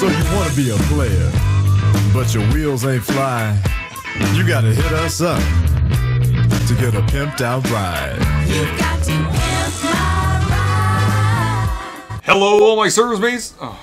So you want to be a player, but your wheels ain't flying? You gotta hit us up to get a pimped out ride. You've got to pimp my ride. Hello, all my service mates. Oh.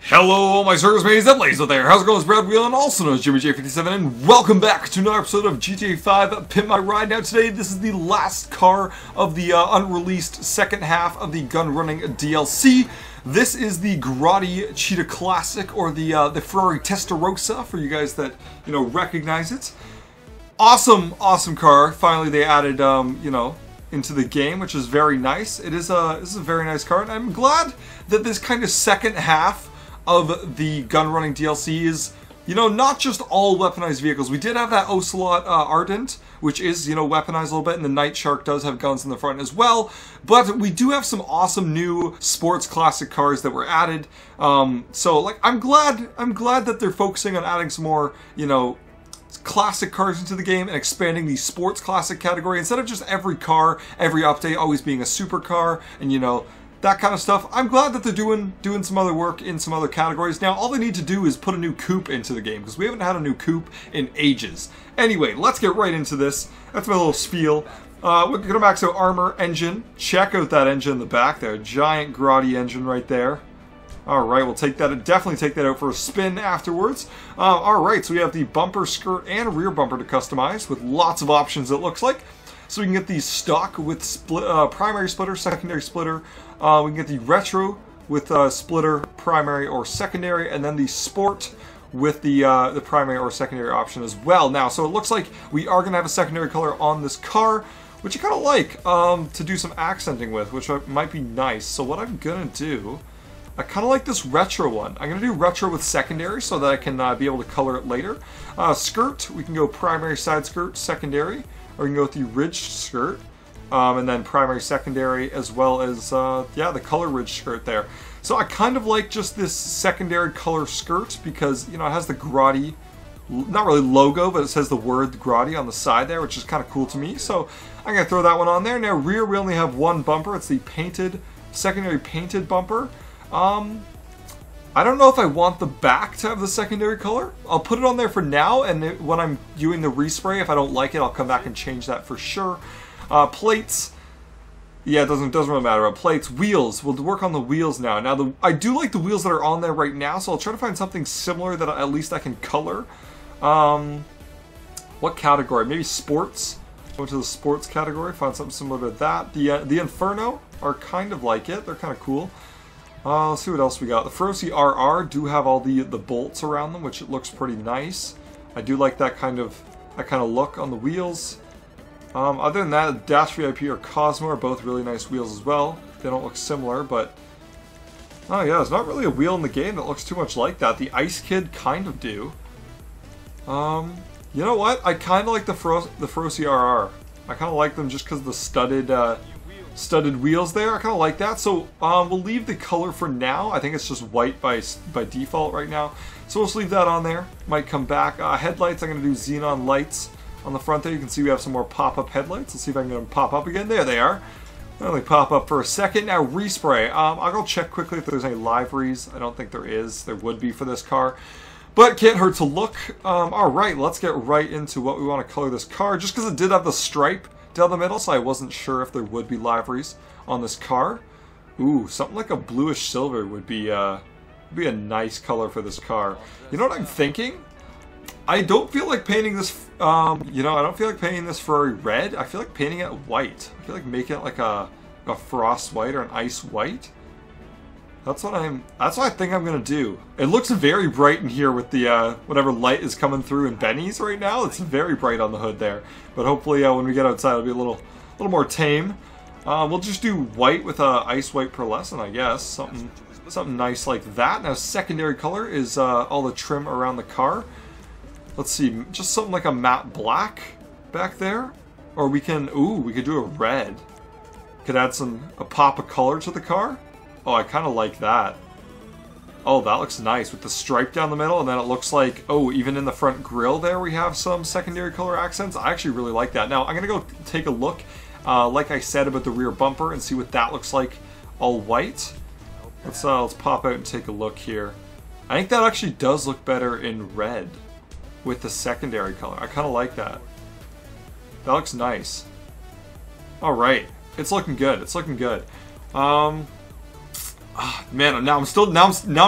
Hello, all my service mates and ladies out there. How's it going? It's Brad Whelan, also known as Jimmy J57, and welcome back to another episode of GTA 5 Pimp My Ride. Now today, this is the last car of the unreleased second half of the Gun Running DLC. This is the Grotti Cheetah Classic, or the Ferrari Testarossa, for you guys that, you know, recognize it. Awesome, awesome car. Finally, they added, you know, into the game, which is very nice. This is a very nice car, and I'm glad that this kind of second half of the Gun Running DLC is, you know, not just all weaponized vehicles. We did have that Ocelot Ardent, which is, you know, weaponized a little bit, and the Night Shark does have guns in the front as well. But we do have some awesome new sports classic cars that were added. So, like, I'm glad that they're focusing on adding some more, you know, classic cars into the game and expanding the sports classic category instead of just every car, every update always being a supercar and, you know, that kind of stuff. I'm glad that they're doing some other work in some other categories. Now, all they need to do is put a new coupe into the game, because we haven't had a new coupe in ages. Anyway, let's get right into this. That's my little spiel. We're going to max out armor, engine. Check out that engine in the back there. Giant Grotti engine right there. Alright, we'll take that, definitely take that out for a spin afterwards. Alright, so we have the bumper, skirt, and rear bumper to customize with lots of options, it looks like. So we can get the stock with primary splitter, secondary splitter. We can get the retro with splitter, primary or secondary, and then the sport with the primary or secondary option as well. Now, so it looks like we are going to have a secondary color on this car, which I kind of like to do some accenting with, which might be nice. So what I'm going to do, I kind of like this retro one. I'm going to do retro with secondary so that I can be able to color it later. Skirt, we can go primary side skirt, secondary. Or we can go with the ridged skirt, and then primary, secondary, as well as, yeah, the color ridged skirt there. So I kind of like just this secondary color skirt because, you know, it has the Grotti, not really logo, but it says the word Grotti on the side there, which is kind of cool to me. So I'm going to throw that one on there. Now, rear, we only have one bumper. It's the painted, secondary painted bumper. I don't know if I want the back to have the secondary color. I'll put it on there for now, and when I'm doing the respray, if I don't like it, I'll come back and change that for sure. Plates, yeah, it doesn't really matter about plates. Wheels, we'll work on the wheels now. Now, I do like the wheels that are on there right now, so I'll try to find something similar that at least I can color. What category? Maybe sports. Go into the sports category, find something similar to that. The Inferno are kind of like it. They're kind of cool. Let's see what else we got. The Ferrari RR do have all the bolts around them, which it looks pretty nice. I do like that kind of look on the wheels. Other than that, Dash VIP or Cosmo are both really nice wheels as well. They don't look similar, but oh yeah, there's not really a wheel in the game that looks too much like that. The Ice Kid kind of do. You know what? I kind of like the Ferrari RR. I kind of like them just because of the studded wheels there. I kind of like that. So we'll leave the color for now. I think it's just white by default right now. So we'll just leave that on there. Might come back. Headlights, I'm going to do xenon lights on the front there. You can see we have some more pop-up headlights. Let's see if I can get them pop up again. There they are. They only pop up for a second. Now respray. I'll go check quickly if there's any liveries. I don't think there is. There would be for this car, but can't hurt to look. Alright, let's get right into what we want to color this car. Just because it did have the stripe down the middle, so I wasn't sure if there would be liveries on this car. Ooh, something like a bluish silver would be a nice color for this car. You know what I'm thinking? I don't feel like painting this, you know, I don't feel like painting this Ferrari red. I feel like painting it white. I feel like making it like a frost white or an ice white. That's what I think I'm gonna do. It looks very bright in here with the whatever light is coming through in Benny's right now. It's very bright on the hood there. But hopefully when we get outside it'll be a little more tame. We'll just do white with ice white pearlescent, I guess. Something nice like that. Now secondary color is all the trim around the car. Let's see, just something like a matte black back there. Or we can, ooh, we could do a red. Could add a pop of color to the car. Oh, I kind of like that. Oh, that looks nice with the stripe down the middle, and then it looks like, oh, even in the front grille there we have some secondary color accents. I actually really like that. Now, I'm going to go take a look, like I said, about the rear bumper and see what that looks like all white. Let's pop out and take a look here. I think that actually does look better in red with the secondary color. I kind of like that. That looks nice. All right. It's looking good. It's looking good. Man, now I'm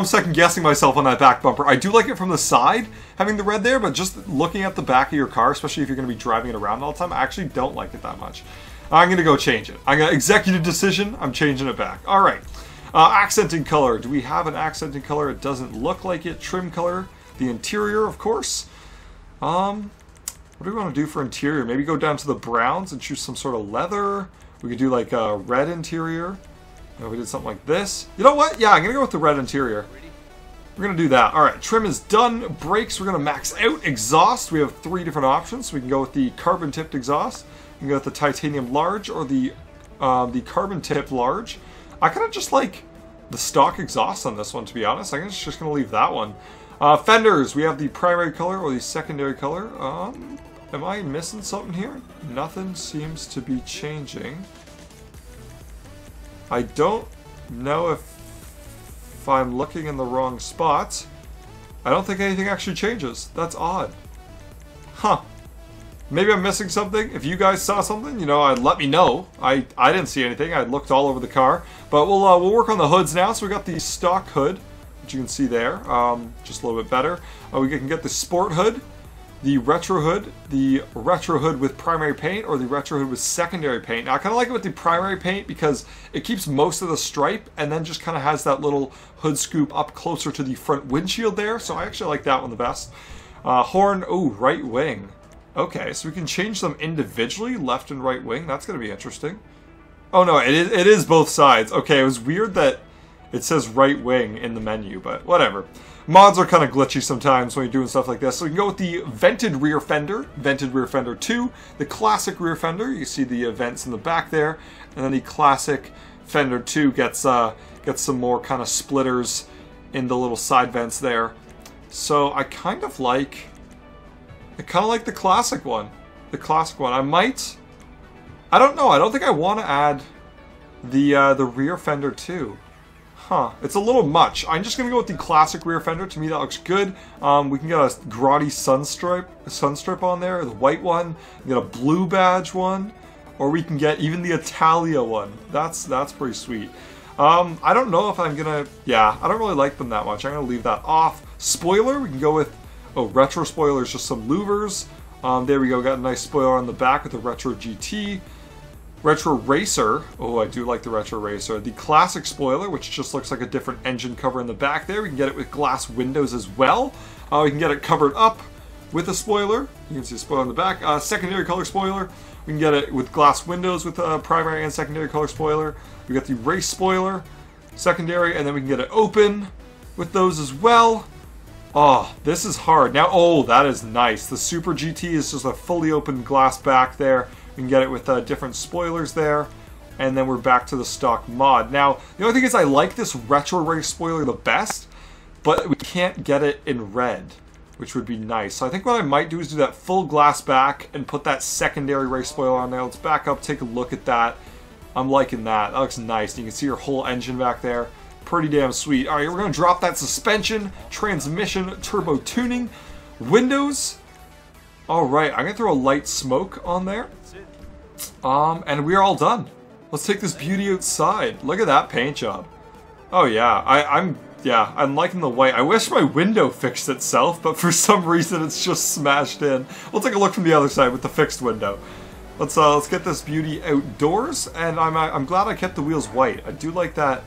second guessing myself on that back bumper. I do like it from the side, having the red there, but just looking at the back of your car, especially if you're going to be driving it around all the time, I actually don't like it that much. I'm going to go change it. I'm going to executive decision. I'm changing it back. All right. Accenting color. Do we have an accenting color? It doesn't look like it. Trim color. The interior, of course. What do we want to do for interior? Maybe go down to the browns and choose some sort of leather. We could do like a red interior. We did something like this. You know what? Yeah, I'm going to go with the red interior. We're going to do that. All right, trim is done. Brakes, we're going to max out. Exhaust, we have 3 different options. So we can go with the carbon tipped exhaust. We can go with the titanium large or the carbon tipped large. I kind of just like the stock exhaust on this one, to be honest. I'm just going to leave that one. Fenders, we have the primary color or the secondary color. Am I missing something here? Nothing seems to be changing. I don't know if I'm looking in the wrong spot. I don't think anything actually changes. That's odd. Huh. Maybe I'm missing something. If you guys saw something, you know, let me know. I didn't see anything. I looked all over the car. But we'll work on the hoods now. So we got the stock hood, which you can see there. Just a little bit better. We can get the sport hood, the retro hood with primary paint, or the retro hood with secondary paint. Now I kind of like it with the primary paint because it keeps most of the stripe and then just kind of has that little hood scoop up closer to the front windshield there. So I actually like that one the best. Horn, ooh, right wing. Okay, so we can change them individually, left and right wing. That's going to be interesting. Oh no, it is both sides. Okay, it was weird that it says right wing in the menu, but whatever. Mods are kind of glitchy sometimes when you're doing stuff like this. So we can go with the vented rear fender 2, the classic rear fender. You see the vents in the back there, and then the classic Fender 2 gets some more kind of splitters in the little side vents there. So I kind of like the classic one. The classic one. I don't know. I don't think I want to add the rear fender 2. Huh, it's a little much. I'm just gonna go with the classic rear fender. To me, that looks good. We can get a Grotti sunstripe on there, the white one. We can get a blue badge one, or we can get even the Italia one. That's pretty sweet. I don't know if I'm gonna. Yeah, I don't really like them that much. I'm gonna leave that off. Spoiler, we can go with retro spoilers, just some louvers. There we go. Got a nice spoiler on the back with the retro GT. Retro Racer, oh I do like the Retro Racer. The classic spoiler, which just looks like a different engine cover in the back there. We can get it with glass windows as well. We can get it covered up with a spoiler. You can see the spoiler in the back. Secondary color spoiler. We can get it with glass windows with a primary and secondary color spoiler. We got the race spoiler, secondary, and then we can get it open with those as well. Oh, this is hard. Now, oh, that is nice. The Super GT is just a fully open glass back there. We can get it with different spoilers there, and then we're back to the stock mod. Now, the only thing is I like this retro race spoiler the best, but we can't get it in red, which would be nice. So I think what I might do is do that full glass back and put that secondary race spoiler on there. Let's back up, take a look at that. I'm liking that. That looks nice. You can see your whole engine back there. Pretty damn sweet. All right, we're going to drop that suspension, transmission, turbo tuning, windows. All right, I'm going to throw a light smoke on there. And we're all done. Let's take this beauty outside. Look at that paint job. Oh yeah, I'm liking the white. I wish my window fixed itself, but for some reason it's just smashed in. We'll take a look from the other side with the fixed window. Let's get this beauty outdoors, and I'm glad I kept the wheels white. I do like that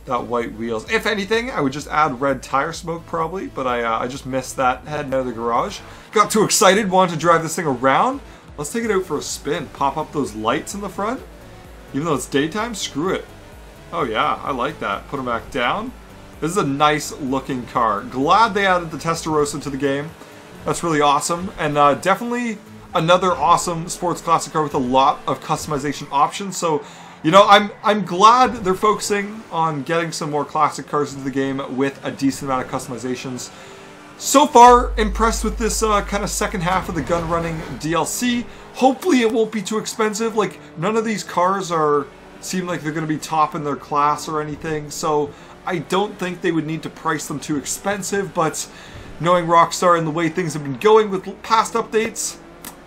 white wheels. If anything, I would just add red tire smoke probably, but I just missed that heading out of the garage. Got too excited, wanted to drive this thing around. Let's take it out for a spin. Pop up those lights in the front. Even though it's daytime, screw it. Oh yeah, I like that. Put them back down. This is a nice looking car. Glad they added the Testarossa to the game. That's really awesome. And definitely, another awesome sports classic car with a lot of customization options. So, you know, I'm glad they're focusing on getting some more classic cars into the game with a decent amount of customizations. So far, impressed with this kind of second half of the Gun Running DLC. Hopefully it won't be too expensive. Like, none of these cars seem like they're going to be top in their class or anything, so I don't think they would need to price them too expensive, but knowing Rockstar and the way things have been going with past updates,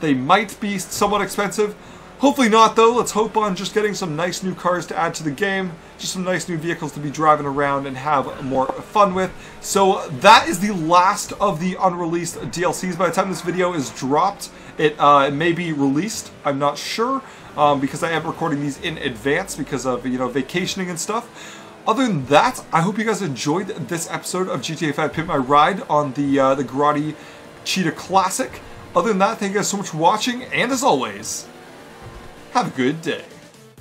they might be somewhat expensive. Hopefully not, though. Let's hope on just getting some nice new cars to add to the game, just some nice new vehicles to be driving around and have more fun with. So that is the last of the unreleased DLCs. By the time this video is dropped, it may be released. I'm not sure, because I am recording these in advance because of, you know, vacationing and stuff. Other than that, I hope you guys enjoyed this episode of GTA 5 Pimp My Ride on the Grotti Cheetah Classic. Other than that, thank you guys so much for watching, and as always, have a good day.